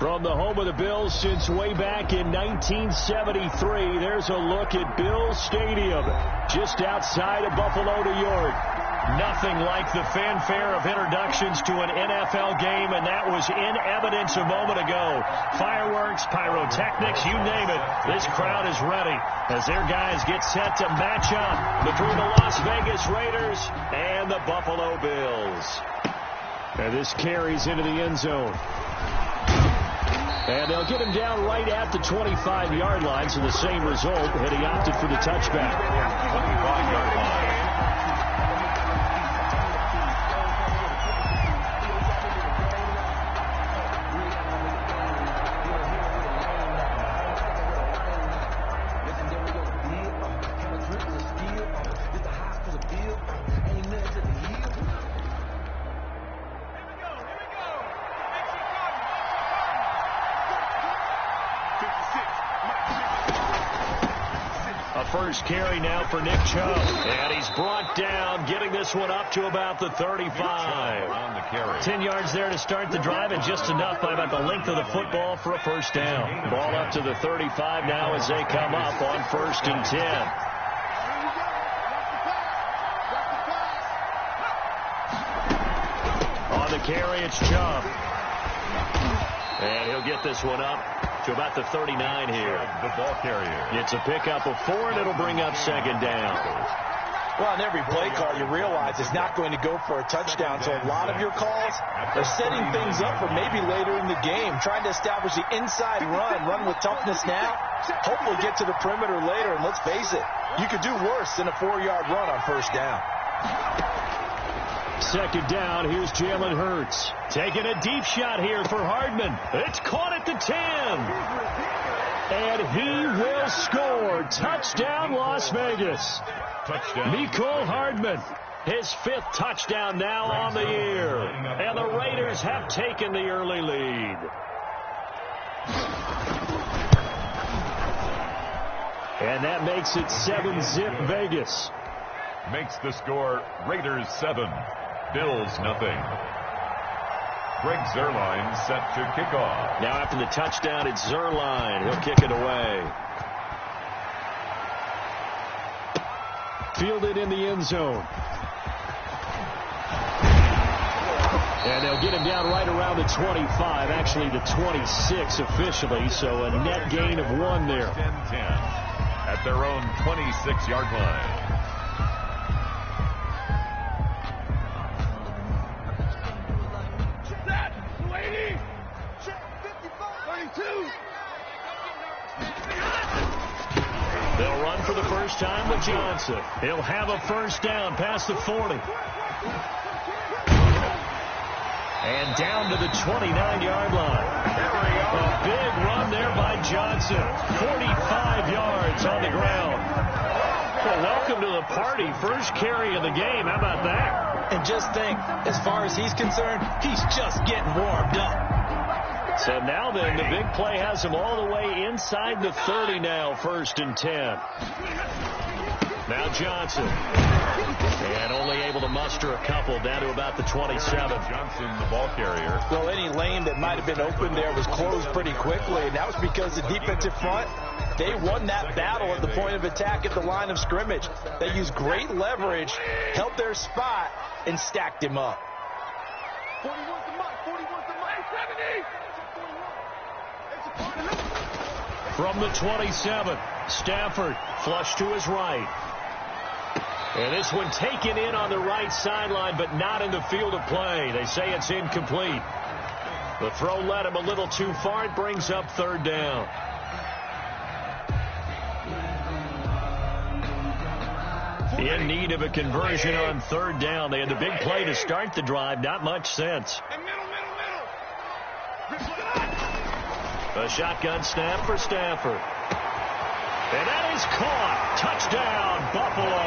From the home of the Bills since way back in 1973, there's a look at Bills Stadium just outside of Buffalo, New York. Nothing like the fanfare of introductions to an NFL game, and that was in evidence a moment ago. Fireworks, pyrotechnics, you name it. This crowd is ready as their guys get set to match up between the Las Vegas Raiders and the Buffalo Bills. And this carries into the end zone. And they'll get him down right at the 25-yard line, so the same result, and he opted for the touchback. 25-yard line. First carry now for Nick Chubb. And he's brought down, getting this one up to about the 35. On the carry. 10 yards there to start the drive, and just enough by about the length of the football for a first down. Ball up to the 35 now as they come up on 1st and 10. On the carry, it's Chubb. And he'll get this one up to about the 39 here. The ball carrier. It's a pickup of 4, and it'll bring up 2nd down. Well, on every play call, you realize it's not going to go for a touchdown. So a lot of your calls are setting things up for maybe later in the game, trying to establish the inside run with toughness now, hopefully get to the perimeter later. And let's face it, you could do worse than a 4-yard run on 1st down. 2nd down, here's Jalen Hurts. Taking a deep shot here for Hardman. It's caught at the 10. And he will score. Touchdown, Las Vegas. Touchdown. Mecole Hardman. His 5th touchdown now on the year. And the Raiders have taken the early lead. And that makes it 7-zip Vegas. Makes the score Raiders 7. Bills nothing. Greg Zuerlein set to kick off. Now after the touchdown, it's Zuerlein. He'll kick it away. Fielded in the end zone. And they'll get him down right around the 25, actually the 26 officially, so a net gain of 1 there. 10-10 at their own 26-yard line. They'll run for the first time with Johnson. He'll have a first down past the 40. And down to the 29-yard line. A big run there by Johnson. 45 yards on the ground. Well, welcome to the party. First carry of the game. How about that? And just think, as far as he's concerned, he's just getting warmed up. So now then, the big play has him all the way inside the 30 now, 1st and 10. Now Johnson. And only able to muster a couple down to about the 27. Johnson, the ball carrier. Well, any lane that might have been open there was closed pretty quickly, and that was because the defensive front, they won that battle at the point of attack at the line of scrimmage. They used great leverage, held their spot, and stacked him up. 41's the mark, 41's the mark, 70! From the 27, Stafford flush to his right. And this one taken in on the right sideline, but not in the field of play. They say it's incomplete. The throw led him a little too far. It brings up 3rd down. In need of a conversion on 3rd down. They had the big play to start the drive. Not much sense. A shotgun snap for Stafford. And that is caught. Touchdown, Buffalo.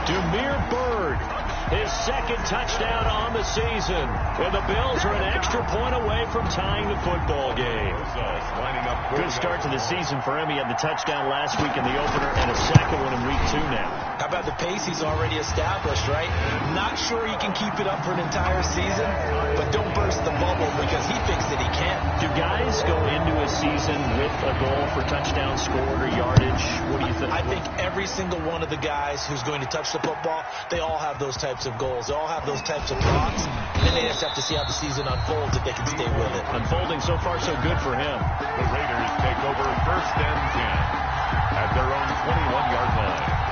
Damiere Byrd his second touchdown on the season. And the Bills are an extra point away from tying the football game. Good start to the season for him. He had the touchdown last week in the opener and a second one in week 2 now. How about the pace he's already established, right? Not sure he can keep it up for an entire season, but don't burst the bubble because he thinks that he can. Do guys go into a season with a goal for touchdown scored or yardage? What do you think? I think every single one of the guys who's going to touch the football, they all have those types of goals. They all have those types of thoughts. And then they just have to see how the season unfolds if they can stay with it. Unfolding so far so good for him. The Raiders take over 1st and 10 at their own 21-yard line.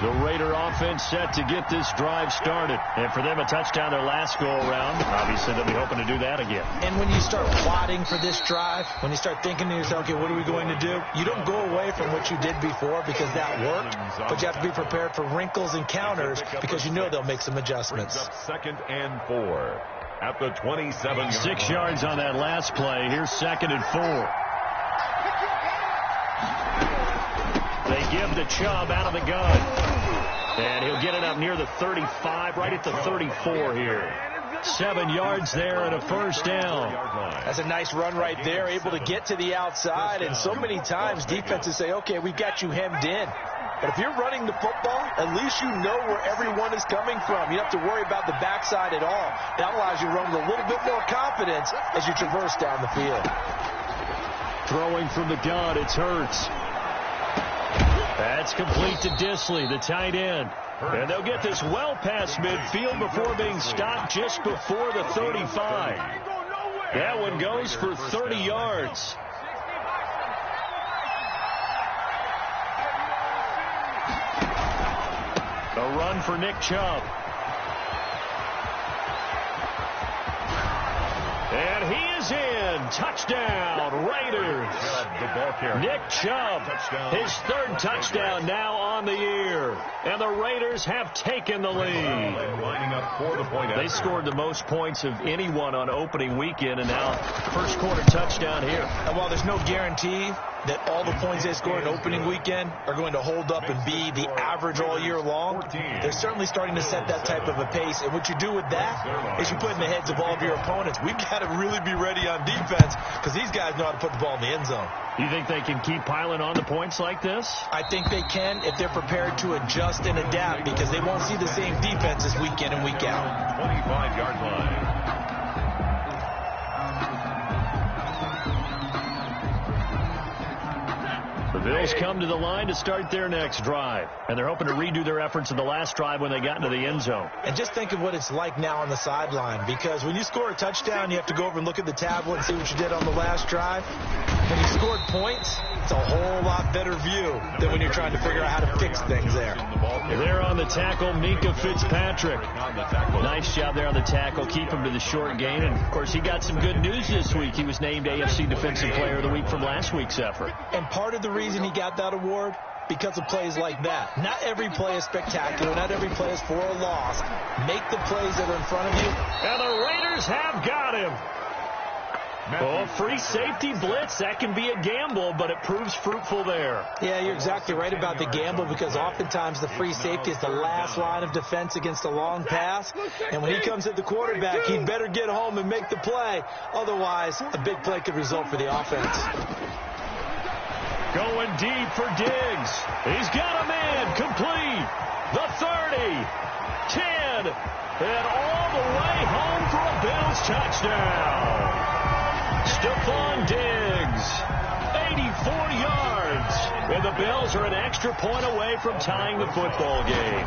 The Raider offense set to get this drive started. And for them, a touchdown their last go-around. Obviously, they'll be hoping to do that again. And when you start plotting for this drive, when you start thinking to yourself, okay, what are we going to do? You don't go away from what you did before because that worked, but you have to be prepared for wrinkles and counters because you know they'll make some adjustments. 2nd and 4 at the 27. 6 yards on that last play. Here's 2nd and 4. They give the Chubb out of the gun. And he'll get it up near the 35, right at the 34 here. 7 yards there and a first down. That's a nice run right there, able to get to the outside. And so many times defenses say, okay, we got you hemmed in. But if you're running the football, at least you know where everyone is coming from. You don't have to worry about the backside at all. That allows you to run with a little bit more confidence as you traverse down the field. Throwing from the gun, it's Hurts. That's complete to Disley, the tight end. And they'll get this well past midfield before being stopped just before the 35. That one goes for 30 yards. A run for Nick Chubb. And he is in. Touchdown, Raiders. Nick Chubb, his 3rd touchdown now on the year. And the Raiders have taken the lead. They scored the most points of anyone on opening weekend, and now first quarter touchdown here. And while there's no guarantee that all the points they scored in opening weekend are going to hold up and be the average all year long, they're certainly starting to set that type of a pace. And what you do with that is you put in the heads of all of your opponents, we've got to really be ready on defense because these guys know how to put the ball in the end zone. You think they can keep piling on the points like this? I think they can if they're prepared to adjust and adapt because they won't see the same defenses week in and week out. 25-yard line. The Bills come to the line to start their next drive. And they're hoping to redo their efforts in the last drive when they got into the end zone. And just think of what it's like now on the sideline. Because when you score a touchdown, you have to go over and look at the tablet and see what you did on the last drive. When you scored points, it's a whole lot better view than when you're trying to figure out how to fix things there. There on the tackle, Minkah Fitzpatrick. Nice job there on the tackle. Keep him to the short gain. And, of course, he got some good news this week. He was named AFC Defensive Player of the Week from last week's effort. And part of the reason he got that award, because of plays like that. Not every play is spectacular. Not every play is for a loss. Make the plays that are in front of you. And the Raiders have got him. Oh, free safety blitz, that can be a gamble, but it proves fruitful there. Yeah, you're exactly right about the gamble because oftentimes the free safety is the last line of defense against a long pass. And when he comes at the quarterback, he'd better get home and make the play. Otherwise, a big play could result for the offense. Going deep for Diggs. He's got a man complete. The 30, 10, and all the way home for a Bills touchdown. Stephon Diggs, 84 yards. And the Bills are an extra point away from tying the football game.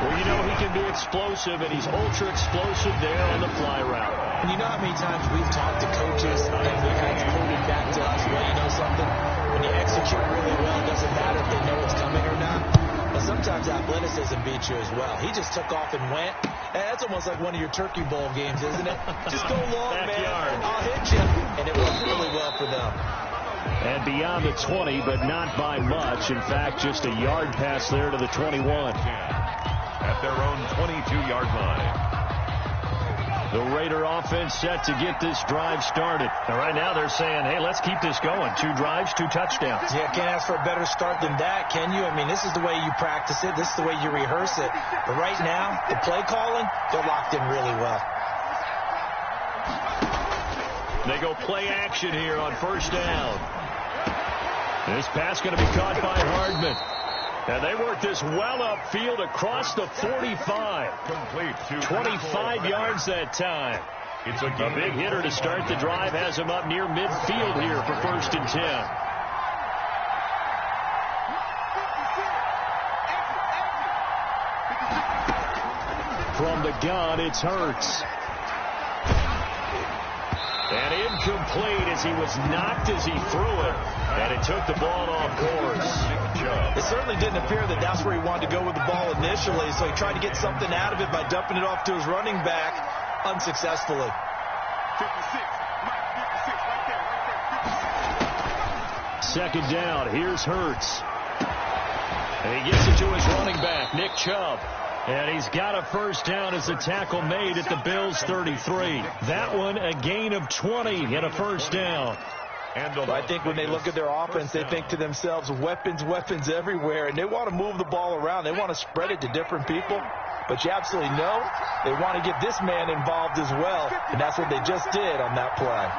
Well, you know he can be explosive, and he's ultra-explosive there on the fly route. And you know how many times we've talked to coaches and we've had quoted back to us, well, you know something? When you execute really well, it doesn't matter if they know it's coming or not. But sometimes athleticism beats you as well. He just took off and went. And that's almost like one of your Turkey Bowl games, isn't it? Just go long, Backyard. Man. I'll hit you. And it worked really well for them. And beyond the 20, but not by much. In fact, just a yard pass there to the 21. At their own 22-yard line. The Raider offense set to get this drive started. And right now they're saying, hey, let's keep this going. 2 drives, 2 touchdowns. Yeah, can't ask for a better start than that, can you? I mean, this is the way you practice it. This is the way you rehearse it. But right now, the play calling, they're locked in really well. They go play action here on first down. This pass going to be caught by Hardman. And they work this well upfield across the 45. Complete to 25 yards that time. It's a big hitter to start the drive has him up near midfield here for 1st and 10. From the gun, it's Hurts. And incomplete as he was knocked as he threw it. And it took the ball off course. It certainly didn't appear that that's where he wanted to go with the ball initially, so he tried to get something out of it by dumping it off to his running back unsuccessfully. 56. Mike, 56, right there. 2nd down. Here's Hurts. And he gets it to his running back, Nick Chubb. And he's got a 1st down as the tackle made at the Bills' 33. That one a gain of 20 and a 1st down. But I think when they look at their offense, they think to themselves, weapons, weapons everywhere, and they want to move the ball around. They want to spread it to different people. But you absolutely know they want to get this man involved as well, and that's what they just did on that play.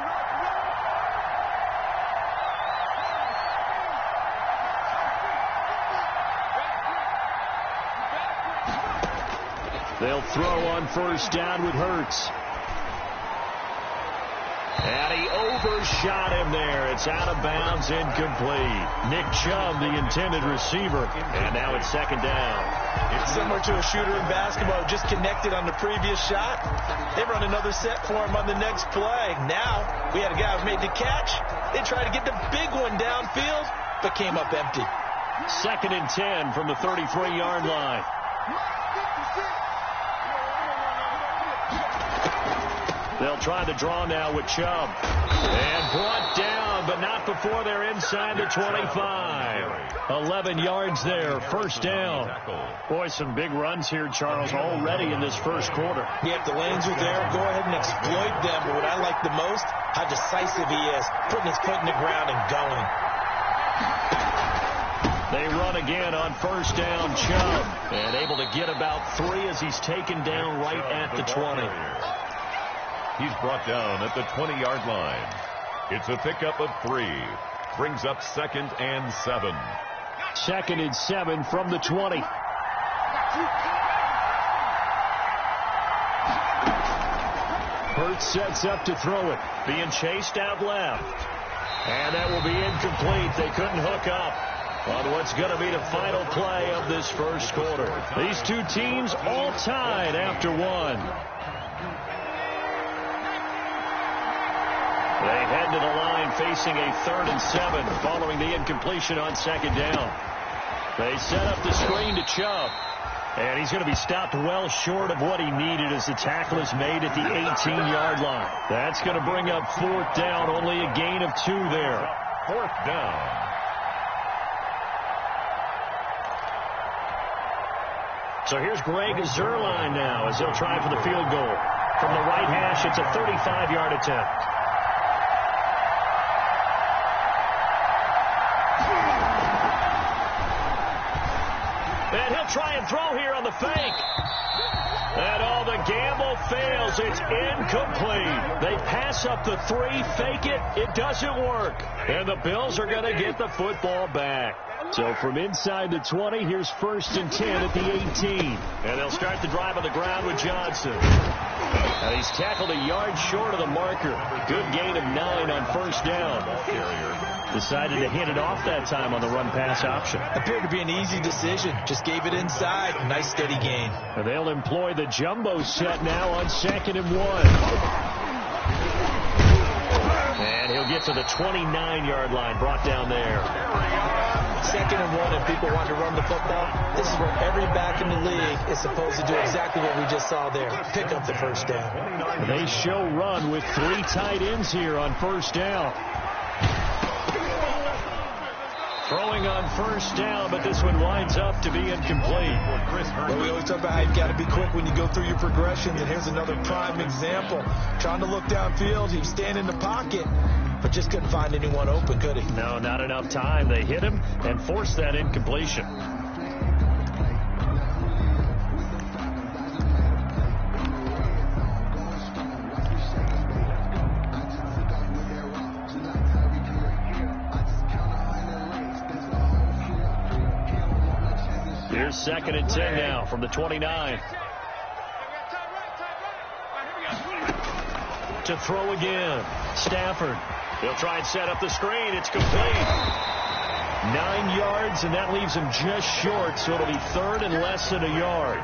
They'll throw on 1st down with Hurts. And he overshot him there. It's out of bounds, incomplete. Nick Chubb, the intended receiver. And now it's 2nd down. It's similar to a shooter in basketball, just connected on the previous shot. They run another set for him on the next play. Now, we had a guy who made the catch. They tried to get the big one downfield, but came up empty. 2nd and 10 from the 33-yard line. They'll try the draw now with Chubb. And brought down, but not before they're inside the 25. 11 yards there, 1st down. Boy, some big runs here, Charles, already in this 1st quarter. Yeah, if the lanes are there, go ahead and exploit them. But what I like the most, how decisive he is, putting his foot in the ground and going. They run again on 1st down, Chubb. And able to get about 3 as he's taken down right at the 20. He's brought down at the 20-yard line. It's a pickup of 3. Brings up 2nd and 7. 2nd and 7 from the 20. Hurts sets up to throw it. Being chased out left. And that will be incomplete. They couldn't hook up on what's going to be the final play of this 1st quarter. These 2 teams all tied after 1. They head to the line facing a 3rd and 7 following the incompletion on 2nd down. They set up the screen to Chubb. And he's going to be stopped well short of what he needed as the tackle is made at the 18-yard line. That's going to bring up 4th down, only a gain of 2 there. 4th down. So here's Greg Zuerlein now as he'll try for the field goal. From the right hash, it's a 35-yard attempt. And he'll try and throw here on the fake. And all the gamble fails. It's incomplete. They pass up the 3, fake it. It doesn't work. And the Bills are going to get the football back. So from inside the 20, here's 1st and 10 at the 18. And they'll start the drive on the ground with Johnson. And he's tackled a yard short of the marker. Good gain of 9 on 1st down. Decided to hit it off that time on the run-pass option. Appeared to be an easy decision. Just gave it inside. Nice steady gain. And they'll employ the jumbo set now on 2nd and 1. And he'll get to the 29-yard line, brought down there. 2nd and 1, and people want to run the football. This is where every back in the league is supposed to do exactly what we just saw there. Pick up the 1st down. They show run with 3 tight ends here on 1st down. Throwing on first down, but this one winds up to be incomplete. Well, we always talk about how you've got to be quick when you go through your progressions, and here's another prime example. Trying to look downfield, he was standing in the pocket, but just couldn't find anyone open, could he? No, not enough time. They hit him and forced that incompletion. Here's 2nd and 10 now from the 29. To throw again. Stafford. He'll try and set up the screen. It's complete. 9 yards, and that leaves him just short, so it'll be 3rd and less than a yard.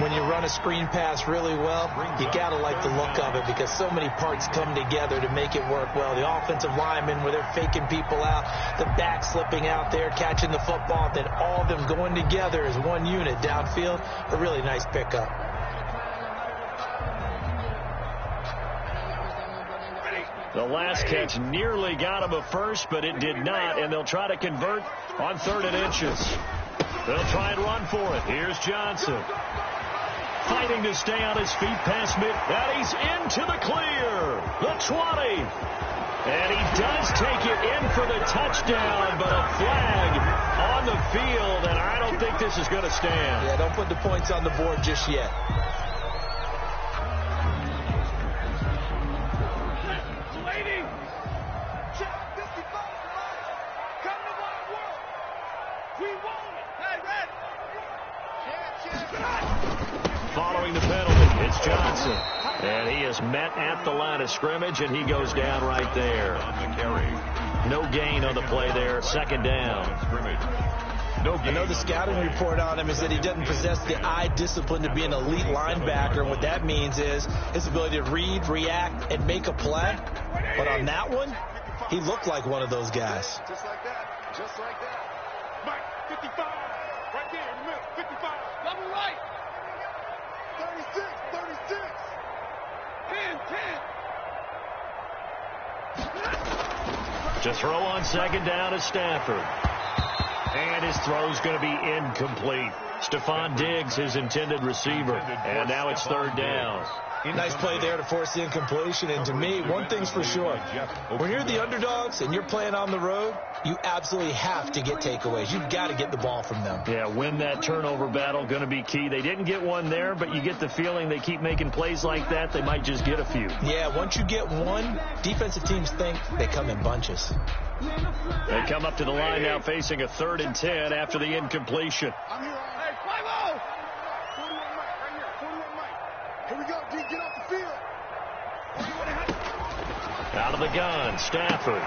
When you run a screen pass really well, you got to like the look of it because so many parts come together to make it work well. The offensive linemen, where they're faking people out, the back slipping out there, catching the football, then all of them going together as one unit downfield. A really nice pickup. The last catch nearly got him a first, but it did not, and they'll try to convert on 3rd and inches. They'll try and run for it. Here's Johnson. Fighting to stay on his feet past mid, and he's into the clear. The 20. And he does take it in for the touchdown, but a flag on the field, and I don't think this is going to stand. Yeah, don't put the points on the board just yet. Following the penalty, it's Johnson. And he is met at the line of scrimmage, and he goes down right there. No gain on the play there. 2nd down. I know the scouting report on him is that he doesn't possess the eye discipline to be an elite linebacker. What that means is his ability to read, react, and make a play. But on that one, he looked like one of those guys. Just like that. Just like that. Mike, 55. Right there in the middle. 55. Double right. 36. 36. 10. To throw on 2nd down is Stafford. And his throw's going to be incomplete. Stephon Diggs, his intended receiver. And now it's 3rd down. Nice play there to force the incompletion. And to me, one thing's for sure. When you're the underdogs and you're playing on the road, you absolutely have to get takeaways. You've got to get the ball from them. Yeah, win that turnover battle, going to be key. They didn't get one there, but you get the feeling they keep making plays like that, they might just get a few. Yeah, once you get one, defensive teams think they come in bunches. They come up to the line now facing a 3rd and 10 after the incompletion. I'm here. Hey, 5-0. 41 Mike, right here. 41 Mike. Here we go, D. Get off the field. Out of the gun, Stafford.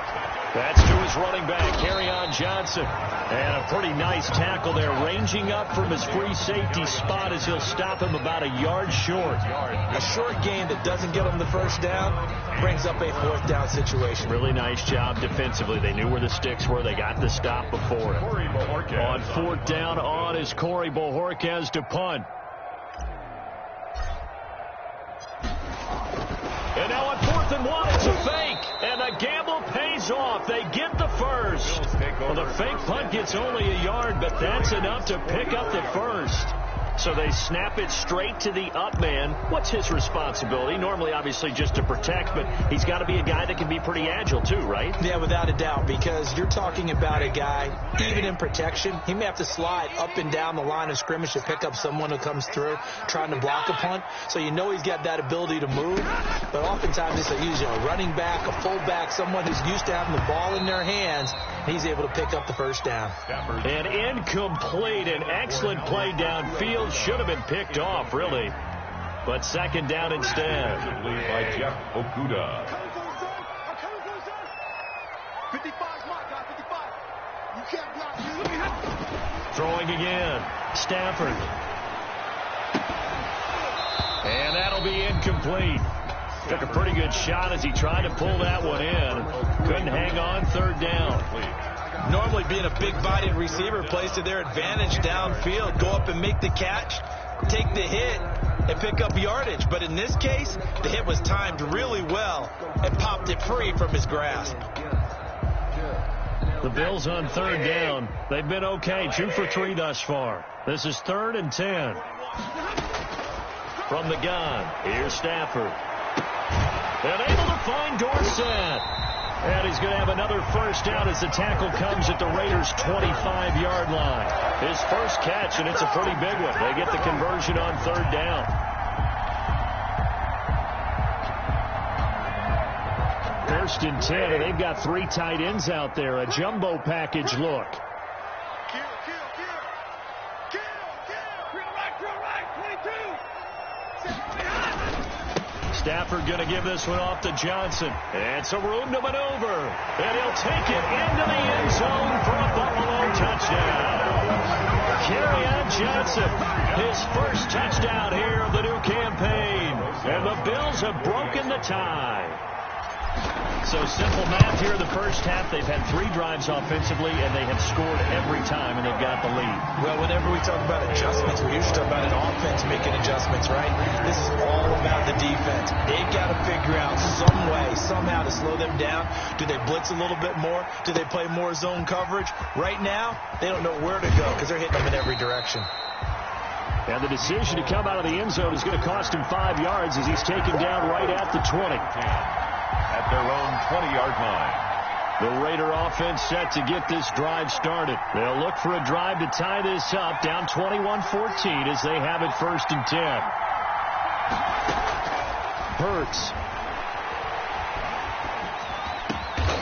That's to his running back, Kerryon Johnson. And a pretty nice tackle there, ranging up from his free safety spot as he'll stop him about a yard short. A short gain that doesn't get him the first down brings up a 4th down situation. Really nice job defensively. They knew where the sticks were. They got the stop before it. On 4th down on is Corey Bojorquez to punt. And now on 4th and 1, it's a fake. And the gamble pays off. They get the first. Well, the fake punt gets only a yard, but that's enough to pick up the first. So they snap it straight to the up man. What's his responsibility? Normally, obviously, just to protect, but he's got to be a guy that can be pretty agile too, right? Yeah, without a doubt, because you're talking about a guy, even in protection, he may have to slide up and down the line of scrimmage to pick up someone who comes through trying to block a punt. So you know he's got that ability to move, but oftentimes it's usually a running back, a fullback, someone who's used to having the ball in their hands. He's able to pick up the first down. An incomplete, an excellent play downfield. Should have been picked off, really. But 2nd down instead. By Jeff Okudah. 55's my guy, 55. You can't block me. Throwing again. Stafford. And that'll be incomplete. Took a pretty good shot as he tried to pull that one in. Couldn't hang on. 3rd down. Normally being a big-bodied receiver plays to their advantage downfield. Go up and make the catch, take the hit, and pick up yardage. But in this case, the hit was timed really well and popped it free from his grasp. The Bills on third down. They've been okay, 2 for 3 thus far. This is 3rd and 10. From the gun, here's Stafford. And able to find Dorsett. And he's going to have another first down as the tackle comes at the Raiders' 25-yard line. His first catch, and it's a pretty big one. They get the conversion on third down. First and 10, and they've got 3 tight ends out there. A jumbo package look. Stafford going to give this one off to Johnson. And some room to maneuver. And he'll take it into the end zone for a Buffalo touchdown. Kerryon Johnson, his first touchdown here of the new campaign. And the Bills have broken the tie. So simple math here in the first half. They've had 3 drives offensively, and they have scored every time, and they've got the lead. Well, whenever we talk about adjustments, we usually talk about an offense making adjustments, right? This is all about the defense. They've got to figure out some way, somehow to slow them down. Do they blitz a little bit more? Do they play more zone coverage? Right now, they don't know where to go because they're hitting them in every direction. And the decision to come out of the end zone is going to cost him 5 yards as he's taken down right at the 20. At their own 20-yard line. The Raider offense set to get this drive started. They'll look for a drive to tie this up, down 21-14 as they have it 1st and 10. Hurts.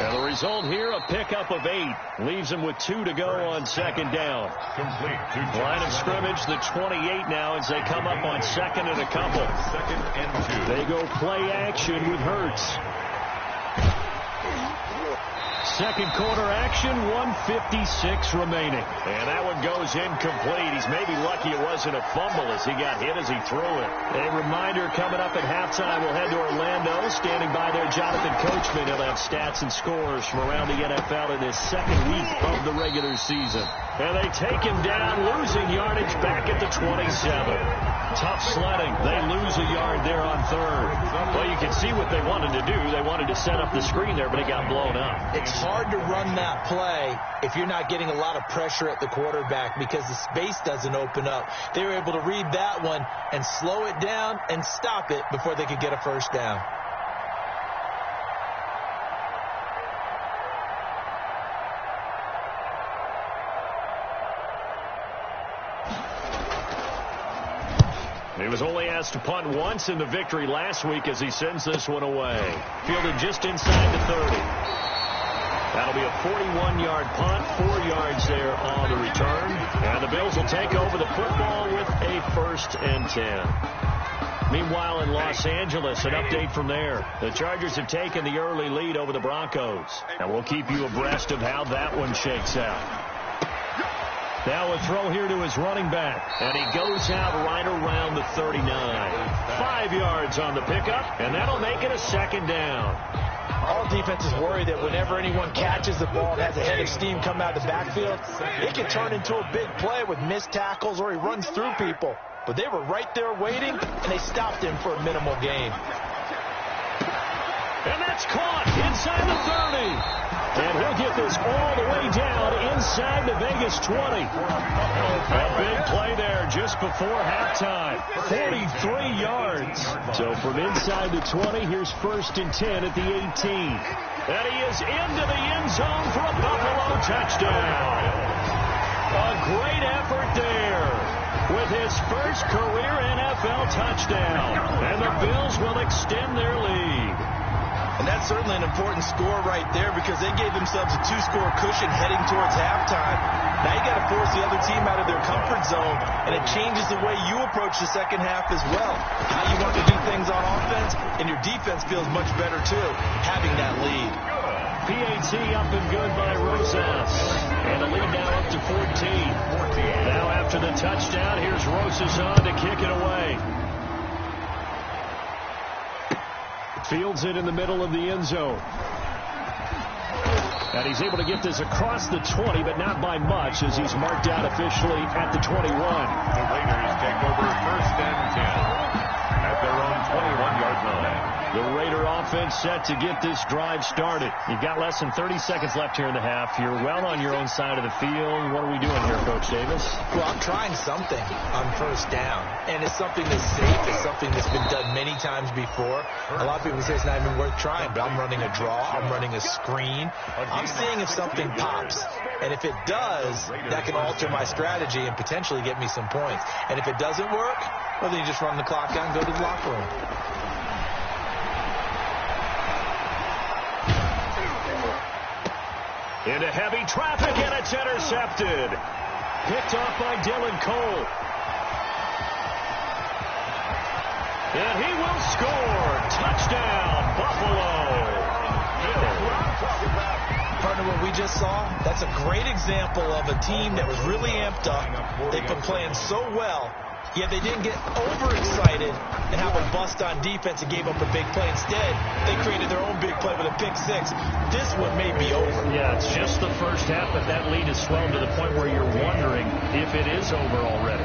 And the result here, a pickup of 8. Leaves them with 2 to go on 2nd down. Complete. Line of scrimmage, the 28 now as they come up on 2nd and a couple. 2nd and 2. They go play action with Hurts. Second quarter action, 1:56 remaining. And that one goes incomplete. He's maybe lucky it wasn't a fumble as he got hit as he threw it. A reminder coming up at halftime, we'll head to Orlando. Standing by there, Jonathan Coachman. He'll have stats and scores from around the NFL in his 2nd week of the regular season. And they take him down, losing yardage back at the 27. Tough sledding. They lose a yard there on 3rd. Well, you can see what they wanted to do. They wanted to set up the screen there, but it got blown up. It's hard to run that play if you're not getting a lot of pressure at the quarterback because the space doesn't open up. They were able to read that one and slow it down and stop it before they could get a first down. He was only asked to punt once in the victory last week as he sends this one away. Fielded just inside the 30. That'll be a 41-yard punt, 4 yards there on the return. And the Bills will take over the football with a 1st and 10. Meanwhile, in Los Angeles, an update from there. The Chargers have taken the early lead over the Broncos. And we'll keep you abreast of how that one shakes out. Now a throw here to his running back. And he goes out right around the 39. 5 yards on the pickup, and that'll make it a 2nd down. All defenses worry that whenever anyone catches the ball and has a head of steam come out of the backfield, it can turn into a big play with missed tackles or he runs through people. But they were right there waiting, and they stopped him for a minimal gain. And that's caught inside the 30. And he'll get this all the way down inside the Vegas 20. A big play there just before halftime. 43 yards. So from inside the 20, here's 1st and 10 at the 18. And he is into the end zone for a Buffalo touchdown. A great effort there with his first career NFL touchdown. And the Bills will extend their lead. And that's certainly an important score right there because they gave themselves a 2-score cushion heading towards halftime. Now you got to force the other team out of their comfort zone, and it changes the way you approach the second half as well. How you want to do things on offense, and your defense feels much better too, having that lead. PAT up and good by Rosas. And the lead now up to 14. Now after the touchdown, here's Rosas on to kick it away. Fields it in the middle of the end zone. And he's able to get this across the 20, but not by much as he's marked out officially at the 21. The Raiders take over 1st and 10 at their own 21-yard line. The Raider offense set to get this drive started. You've got less than 30 seconds left here in the half. You're well on your own side of the field. What are we doing here, Coach Davis? Well, I'm trying something on first down, and it's something that's safe. It's something that's been done many times before. A lot of people say it's not even worth trying, but I'm running a draw. I'm running a screen. I'm seeing if something pops, and if it does, that can alter my strategy and potentially get me some points. And if it doesn't work, well, then you just run the clock down and go to the locker room. Into heavy traffic, and it's intercepted. Picked off by Dylan Cole. And he will score. Touchdown, Buffalo. Partner, what we just saw, that's a great example of a team that was really amped up. They've been playing so well, yet they didn't get overexcited and have a bust on defense and gave up a big play. Instead, they created their own big play with a pick six. This one may be over. Yeah, it's just the first half, but that lead has swelled to the point where you're wondering if it is over already.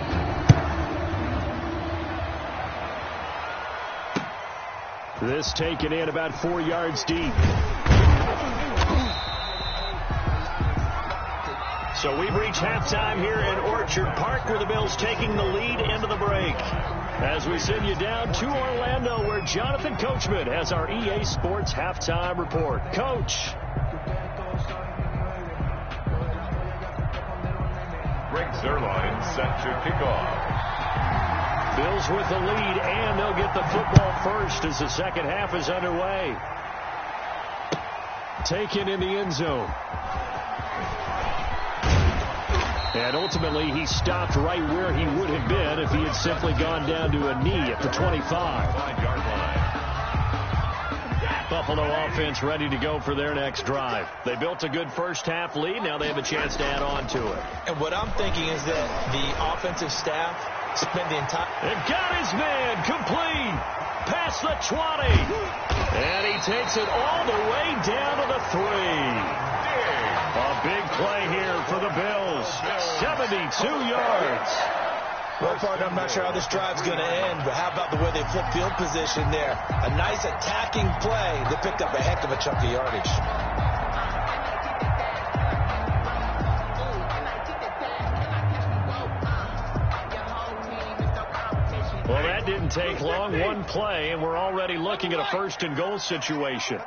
This taken in about 4 yards deep. So we've reached halftime here in Orchard Park, where the Bills taking the lead into the break. As we send you down to Orlando, where Jonathan Coachman has our EA Sports halftime report. Coach. Greg Zuerlein set to kick off. Bills with the lead, and they'll get the football first as the second half is underway. Taken in the end zone. And ultimately, he stopped right where he would have been if he had simply gone down to a knee at the 25. 5-yard line. Buffalo offense ready to go for their next drive. They built a good first half lead. Now they have a chance to add on to it. And what I'm thinking is that the offensive staff spend the entire... And got his man complete. Past the 20. And he takes it all the way down to the 3. A big play here for the Bills. 72 yards. Well, partner, I'm not sure how this drive's going to end, but how about the way they flip field position there? A nice attacking play that picked up a heck of a chunk of yardage. Well, that didn't take long. One play, and we're already looking at a first and goal situation.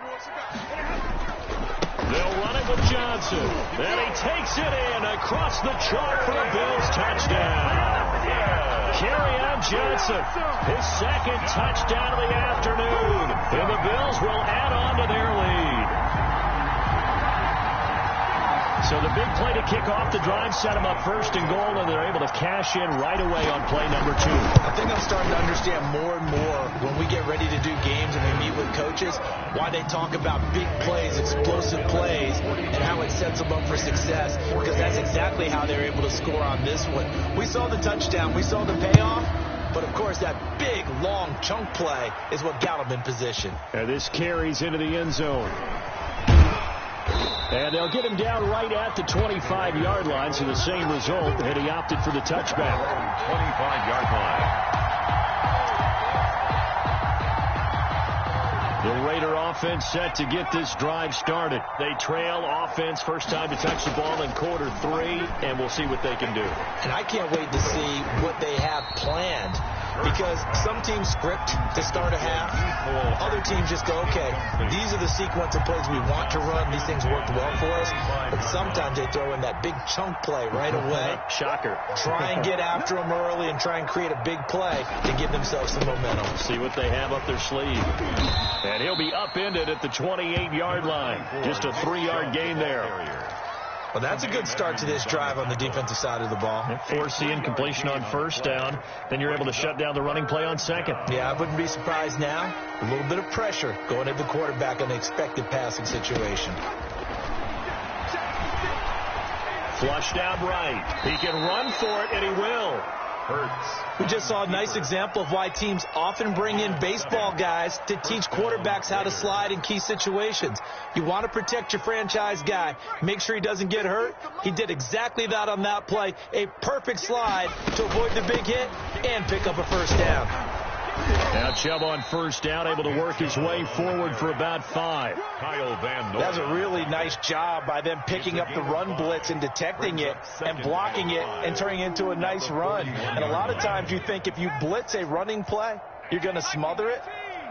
They'll run it with Johnson. And he takes it in across the chalk for a Bills touchdown. Kerryon Johnson, his second touchdown of the afternoon. And the Bills will add on to their lead. So the big play to kick off the drive set them up first and goal, and they're able to cash in right away on play number 2. I think I'm starting to understand more and more when we get ready to do games and we meet with coaches why they talk about big plays, explosive plays, and how it sets them up for success, because that's exactly how they're able to score on this one. We saw the touchdown. We saw the payoff. But, of course, that big, long chunk play is what got them in position. And this carries into the end zone. And they'll get him down right at the 25-yard line, so the same result, and he opted for the touchback. 25-yard line. The Raider offense set to get this drive started. They trail offense, first time to touch the ball in quarter 3, and we'll see what they can do. And I can't wait to see what they have planned, because some teams script to start a half. Other teams just go, okay, these are the sequence of plays we want to run. These things worked well for us. But sometimes they throw in that big chunk play right away. Shocker. Try and get after them early and try and create a big play to give themselves some momentum. See what they have up their sleeve. And he'll be upended at the 28-yard line. Just a 3-yard gain there. Well, that's a good start to this drive on the defensive side of the ball. Force the incompletion on first down. Then you're able to shut down the running play on second. Yeah, I wouldn't be surprised now. A little bit of pressure going at the quarterback in an expected passing situation. Flushed out right. He can run for it, and he will. Hurts. We just saw a nice example of why teams often bring in baseball guys to teach quarterbacks how to slide in key situations. You want to protect your franchise guy. Make sure he doesn't get hurt. He did exactly that on that play. A perfect slide to avoid the big hit and pick up a first down. Now Chubb on first down, able to work his way forward for about 5. Kyle Van Noy. That's a really nice job by them picking up the run blitz and detecting it and blocking it and turning it into a nice run. And a lot of times you think if you blitz a running play, you're going to smother it.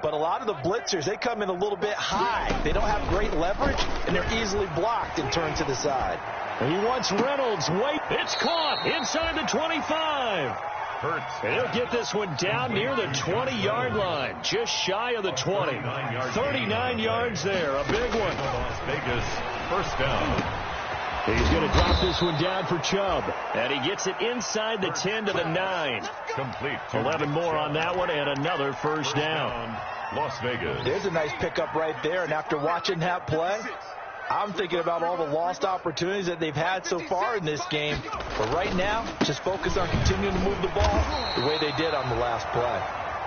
But a lot of the blitzers, they come in a little bit high. They don't have great leverage, and they're easily blocked and turned to the side. He wants Reynolds. Wait, it's caught inside the 25. Hurts. And he'll get this one down near the 20-yard line, just shy of the 20. 39 yards there, a big one. Las Vegas, first down. He's going to drop this one down for Chubb. And he gets it inside the 10 to the 9. Complete. 11 more on that one and another first down. Las Vegas. There's a nice pickup right there. And after watching that play, I'm thinking about all the lost opportunities that they've had so far in this game. But right now, just focus on continuing to move the ball the way they did on the last play.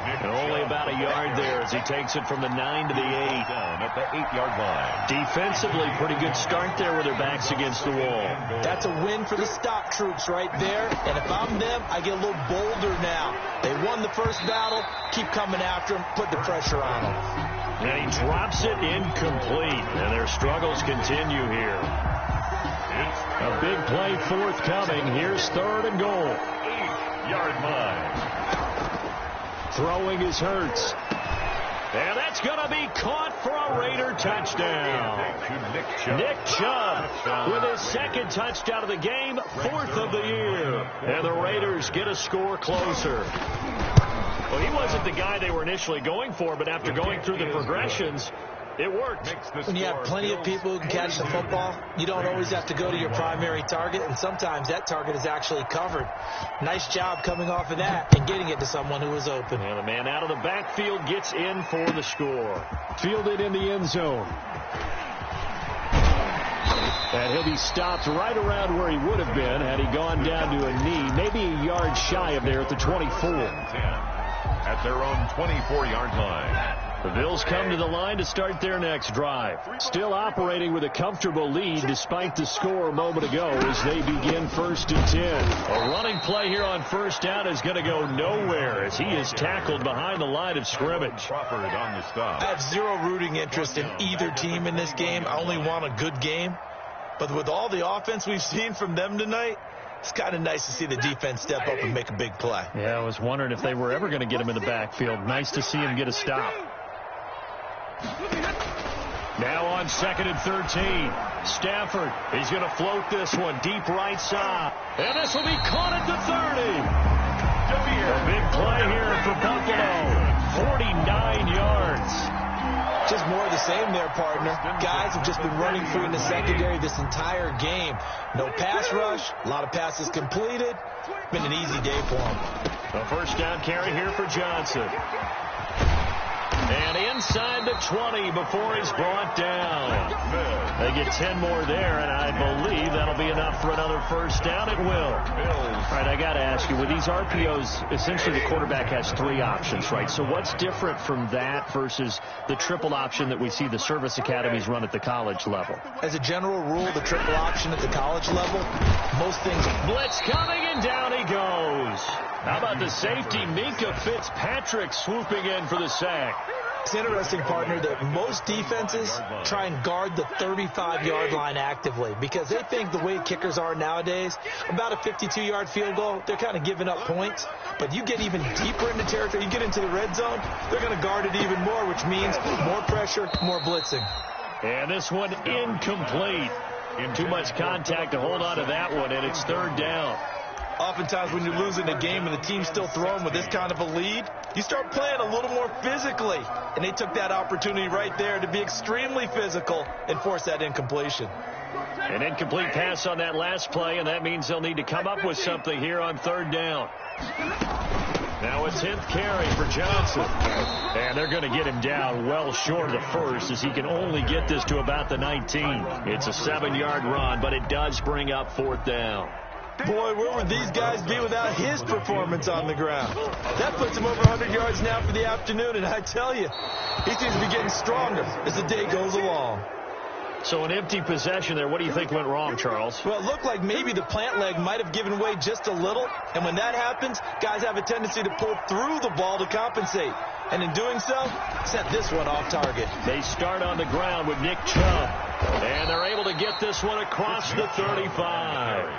And only about a yard there as he takes it from the 9 to the 8. Down at the 8-yard line. Defensively, pretty good start there with their backs against the wall. That's a win for the stock troops right there. And if I'm them, I get a little bolder now. They won the first battle. Keep coming after them. Put the pressure on them. And he drops it incomplete. And their struggles continue here. A big play forthcoming. Here's 3rd and goal. 8-yard line. Throwing is Hurts. And that's going to be caught for a Raider touchdown. Nick Chubb with his 2nd touchdown of the game, 4th of the year. And the Raiders get a score closer. Well, he wasn't the guy they were initially going for, but after going through the progressions, it worked. When you have plenty of people who can catch the football, you don't always have to go to your primary target, and sometimes that target is actually covered. Nice job coming off of that and getting it to someone who was open. And the man out of the backfield gets in for the score. Fielded in the end zone. And he'll be stopped right around where he would have been had he gone down to a knee, maybe a yard shy of there at the 24. At their own 24-yard line. The Bills come to the line to start their next drive. Still operating with a comfortable lead despite the score a moment ago as they begin 1st and 10. A running play here on first down is going to go nowhere as he is tackled behind the line of scrimmage. Crawford on the stop. I have zero rooting interest in either team in this game. I only want a good game. But with all the offense we've seen from them tonight, it's kind of nice to see the defense step up and make a big play. Yeah, I was wondering if they were ever going to get him in the backfield. Nice to see him get a stop. Now on 2nd and 13. Stafford, he's going to float this one deep right side. And this will be caught at the 30. A big play here for Buffalo. 49 yards. Just more of the same there, partner. Guys have just been running free in the secondary this entire game. No pass rush, a lot of passes completed. Been an easy day for them. A first down carry here for Johnson. And inside the 20 before he's brought down. They get 10 more there, and I believe that'll be enough for another first down. It will. All right, I got to ask you, with these RPOs, essentially the quarterback has 3 options, right? So what's different from that versus the triple option that we see the service academies run at the college level? As a general rule, the triple option at the college level, most things... Blitz coming, and down he goes. How about the safety, Minkah Fitzpatrick, swooping in for the sack? It's interesting, partner, that most defenses try and guard the 35-yard line actively because they think the way kickers are nowadays, about a 52-yard field goal, they're kind of giving up points. But you get even deeper into territory, you get into the red zone, they're going to guard it even more, which means more pressure, more blitzing. And this one incomplete. Too much contact to hold on to that one, and it's 3rd down. Oftentimes when you're losing a game and the team's still throwing with this kind of a lead, you start playing a little more physically. And they took that opportunity right there to be extremely physical and force that incompletion. An incomplete pass on that last play, and that means they'll need to come up with something here on 3rd down. Now a 10th carry for Johnson. And they're going to get him down well short of the first as he can only get this to about the 19. It's a 7-yard run, but it does bring up 4th down. Boy, where would these guys be without his performance on the ground? That puts him over 100 yards now for the afternoon, and I tell you, he seems to be getting stronger as the day goes along. So an empty possession there. What do you think went wrong, Charles? Well, it looked like maybe the plant leg might have given way just a little. And when that happens, guys have a tendency to pull through the ball to compensate. And in doing so, sent this one off target. They start on the ground with Nick Chubb. And they're able to get this one across the 35.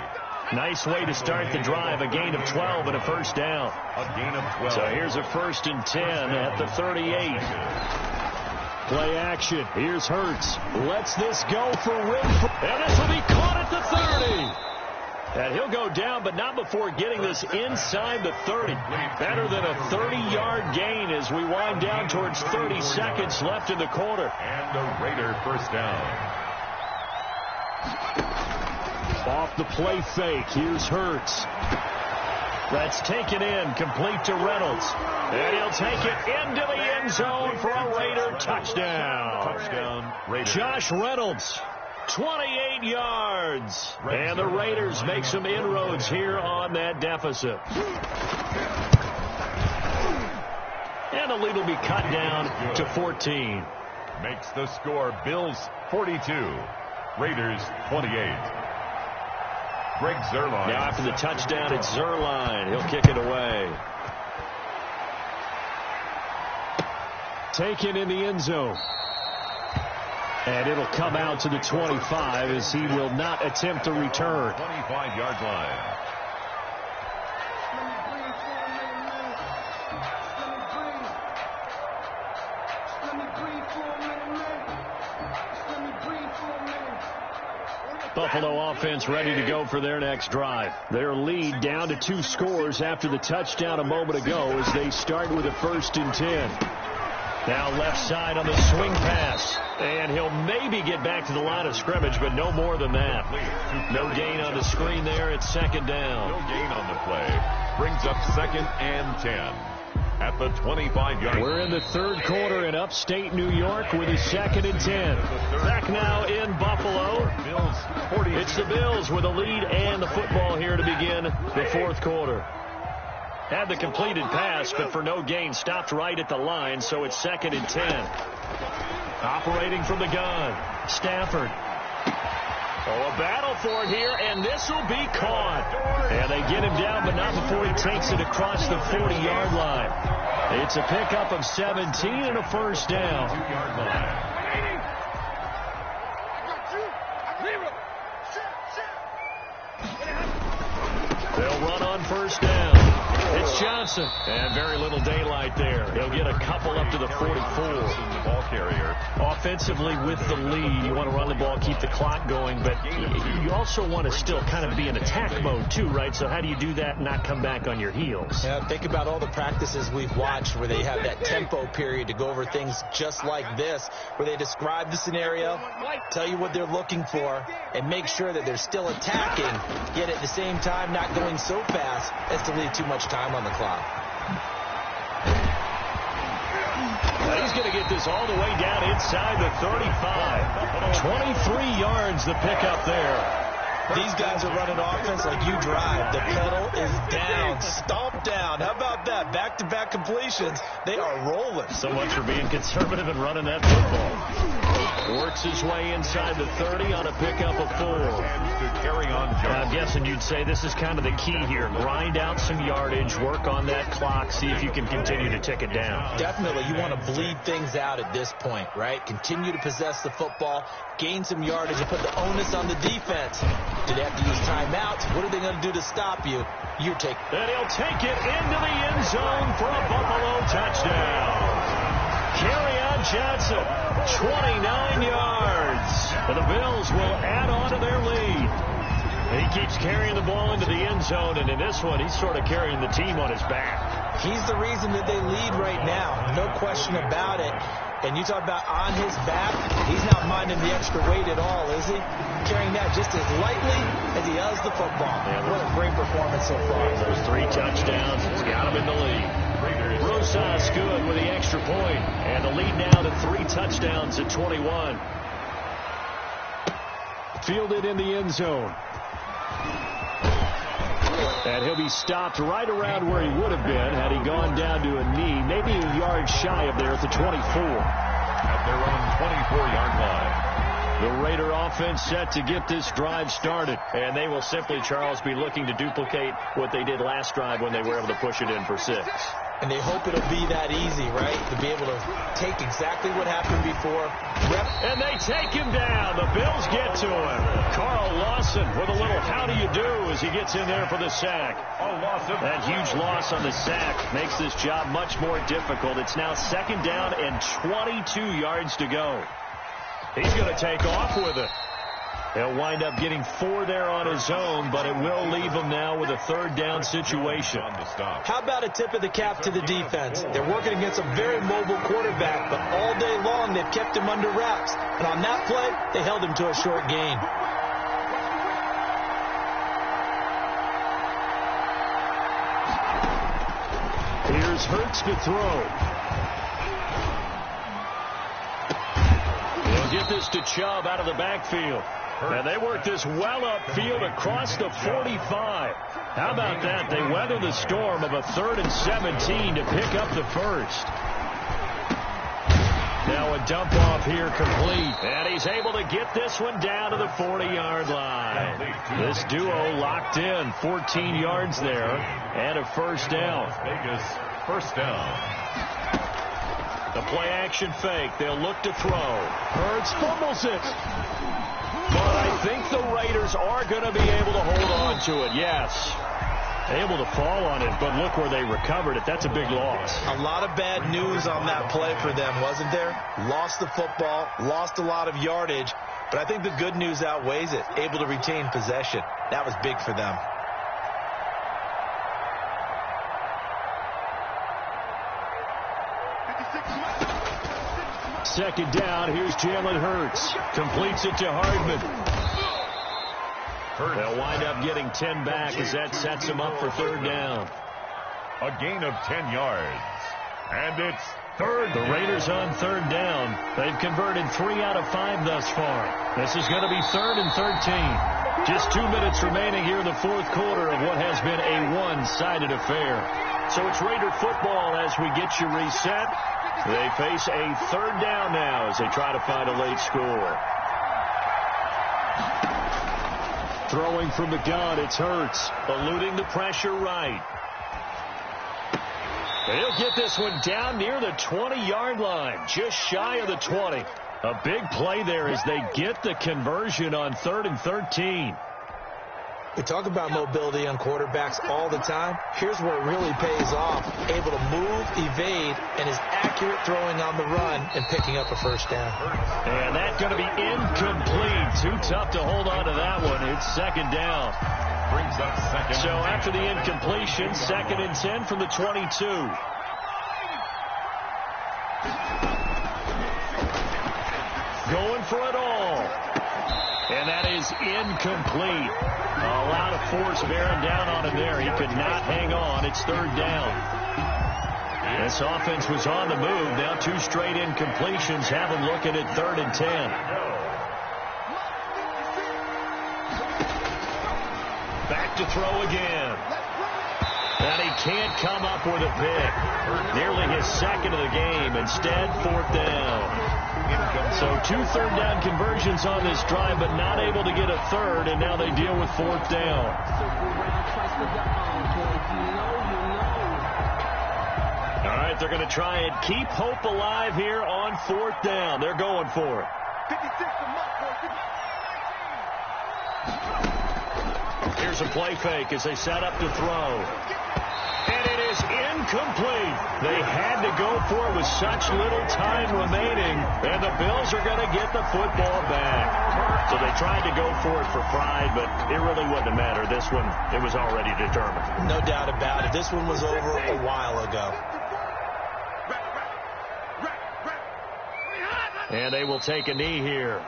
Nice way to start the drive. A gain of 12 and a first down. A gain of 12. So here's a 1st and 10 at the 38. Play action. Here's Hurts. Lets this go for Renfrew. And this will be caught at the 30. And he'll go down, but not before getting this inside the 30. Better than a 30-yard gain as we wind down towards 30 seconds left in the quarter. And a Raider first down. Off the play fake. Here's Hurts. That's taken in, complete to Reynolds. And he'll take it into the end zone for a Raider touchdown. Touchdown, Raiders. Josh Reynolds, 28 yards. And the Raiders make some inroads here on that deficit. And the lead will be cut down to 14. Makes the score Bills 42, Raiders 28. Greg Zuerlein. Now after the touchdown, it's Zuerlein. He'll kick it away. Taken in the end zone. And it'll come out to the 25 as he will not attempt a return. 25-yard line. Buffalo offense ready to go for their next drive. Their lead down to 2 scores after the touchdown a moment ago as they start with a 1st and 10. Now left side on the swing pass. And he'll maybe get back to the line of scrimmage, but no more than that. No gain on the screen there. It's 2nd down. No gain on the play. Brings up 2nd and 10. At the 25-yard line. We're in the 3rd quarter in upstate New York with a 2nd and 10. Back now in Buffalo. It's the Bills with a lead and the football here to begin the 4th quarter. Had the completed pass, but for no gain, stopped right at the line, so it's 2nd and 10. Operating from the gun, Stafford. Oh, a battle for it here, and this will be caught. And they get him down, but not before he takes it across the 40-yard line. It's a pickup of 17 and a first down. 2-yard line. They'll run on first down. It's Johnson. And very little daylight there. He'll get a couple up to the 44. The ball carrier. Offensively with the lead, you want to run the ball, keep the clock going, but you also want to still kind of be in attack mode too, right? So how do you do that and not come back on your heels? Yeah, think about all the practices we've watched where they have that tempo period to go over things just like this, where they describe the scenario, tell you what they're looking for, and make sure that they're still attacking, yet at the same time not going so fast as to leave too much time on the clock. He's going to get this all the way down inside the 35. 23 yards the pickup there. These guys are running offense like you drive. The pedal is down, stomped down. How about that? Back-to-back completions. They are rolling. So much for being conservative and running that football. Works his way inside the 30 on a pickup of 4. Carry on. I'm guessing you'd say this is kind of the key here. Grind out some yardage, work on that clock, see if you can continue to tick it down. Definitely. You want to bleed things out at this point, right? Continue to possess the football, gain some yardage, and put the onus on the defense. Do they have to use timeouts? What are they going to do to stop you? You take. And he'll take it into the end zone for a Buffalo touchdown. Kerryon Johnson, 29 yards. And the Bills will add on to their lead. He keeps carrying the ball into the end zone, and in this one, he's sort of carrying the team on his back. He's the reason that they lead right now. No question about it. And you talk about on his back, he's not minding the extra weight at all, is he? Carrying that just as lightly as he does the football. Yeah, what a great performance so far. Those 3 touchdowns, it's got him in the lead. Rosas good with the extra point. And the lead now to 3 touchdowns at 21. Fielded in the end zone. And he'll be stopped right around where he would have been had he gone down to a knee, maybe a yard shy of there at the 24. At their own 24-yard line. The Raider offense set to get this drive started. And they will simply, Charles, be looking to duplicate what they did last drive when they were able to push it in for 6. And they hope it'll be that easy, right? To be able to take exactly what happened before. And they take him down. The Bills get to him. Carl Lawson with a little how do you do as he gets in there for the sack. That huge loss on the sack makes this job much more difficult. It's now 2nd down and 22 yards to go. He's going to take off with it. He'll wind up getting 4 there on his own, but it will leave him now with a 3rd down situation. How about a tip of the cap to the defense? They're working against a very mobile quarterback, but all day long they've kept him under wraps. And on that play, they held him to a short gain. Here's Hurts to throw. He'll get this to Chubb out of the backfield. And they work this well upfield across the 45. How about that? They weather the storm of a 3rd and 17 to pick up the first. Now a dump off here complete. And he's able to get this one down to the 40-yard line. This duo locked in. 14 yards there and a first down. Vegas, first down. The play action fake. They'll look to throw. Hurts fumbles it. But I think the Raiders are going to be able to hold on to it. Yes. Able to fall on it, but look where they recovered it. That's a big loss. A lot of bad news on that play for them, wasn't there? Lost the football, lost a lot of yardage, but I think the good news outweighs it. Able to retain possession. That was big for them. Second down, here's Jalen Hurts. Completes it to Hardman. They'll wind up getting 10 back as that sets them up for 3rd down. A gain of 10 yards. And it's 3rd. The Raiders on 3rd down. They've converted 3 out of 5 thus far. This is going to be 3rd and 13. Just 2 minutes remaining here in the 4th quarter of what has been a one-sided affair. So it's Raider football as we get you reset. They face a 3rd down now as they try to find a late score. Throwing from the gun, it's Hurts, eluding the pressure right. He'll get this one down near the 20-yard line, just shy of the 20. A big play there as they get the conversion on 3rd and 13. We talk about mobility on quarterbacks all the time. Here's where it really pays off. Able to move, evade, and is accurate throwing on the run and picking up a first down. And that's going to be incomplete. Too tough to hold on to that one. It's 2nd down. Brings up 2nd. So after the incompletion, 2nd and 10 from the 22. Going for it all. And that is incomplete. A lot of force bearing down on him there. He could not hang on. It's 3rd down. This offense was on the move. Now 2 straight incompletions have him looking at 3rd and 10. Back to throw again. And he can't come up with a pick. Nearly his 2nd of the game. Instead, 4th down. So 2 3rd down conversions on this drive, but not able to get a 3rd, and now they deal with 4th down. All right, they're going to try and keep hope alive here on 4th down. They're going for it. Here's a play fake as they set up to throw. And it is incomplete. They had to go for it with such little time remaining, and the Bills are going to get the football back. So they tried to go for it for pride, but it really wouldn't have mattered. This one, it was already determined. No doubt about it. This one was over a while ago. And they will take a knee here.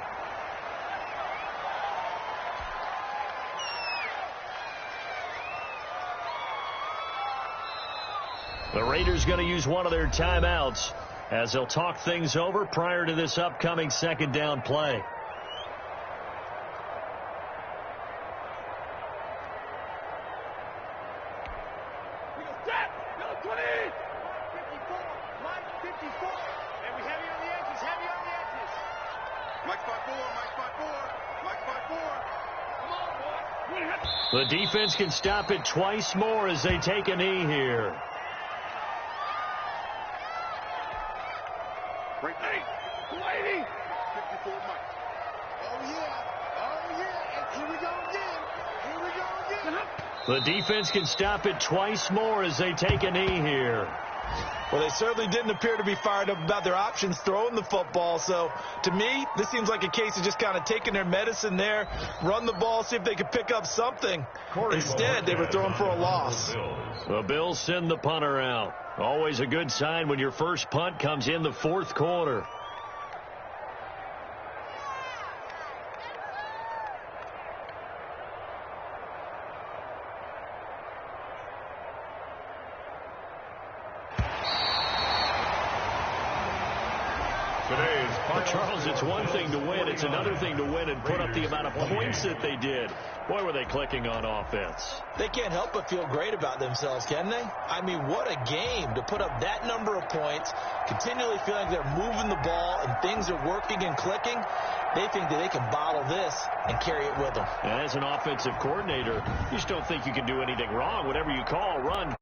The Raiders going to use one of their timeouts as they'll talk things over prior to this upcoming 2nd down play. Mike 5-4, Mike 5-4. The defense can stop it twice more as they take a knee here. Break 8. 280. 54 Mike. Oh, yeah. Oh, yeah. And here we go again. Here we go again. The defense can stop it twice more as they take a knee here. Well, they certainly didn't appear to be fired up about their options throwing the football. So, to me, this seems like a case of just kind of taking their medicine there, run the ball, see if they could pick up something. Instead, they were throwing for a loss. The Bills send the punter out. Always a good sign when your first punt comes in the fourth quarter. Charles, it's one thing to win. It's another thing to win and put up the amount of points that they did. Boy, were they clicking on offense. They can't help but feel great about themselves, can they? I mean, what a game to put up that number of points, continually feeling like they're moving the ball and things are working and clicking. They think that they can bottle this and carry it with them. And as an offensive coordinator, you just don't think you can do anything wrong. Whatever you call, run.